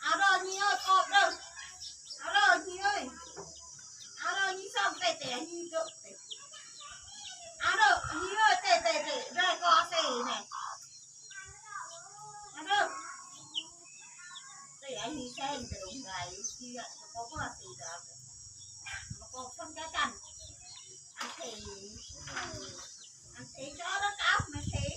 áo rồi nhi ơi cọp đâu áo rồi nhi ơi áo rồi nhi xong tè tè nhi cỡ áo rồi nhi ơi tè tè tè ra co tè này áo rồi tè anh đi xem từ đúng ngày đi lại có là gì đó mà có phân cái cành ăn thì cho nó cao mà thế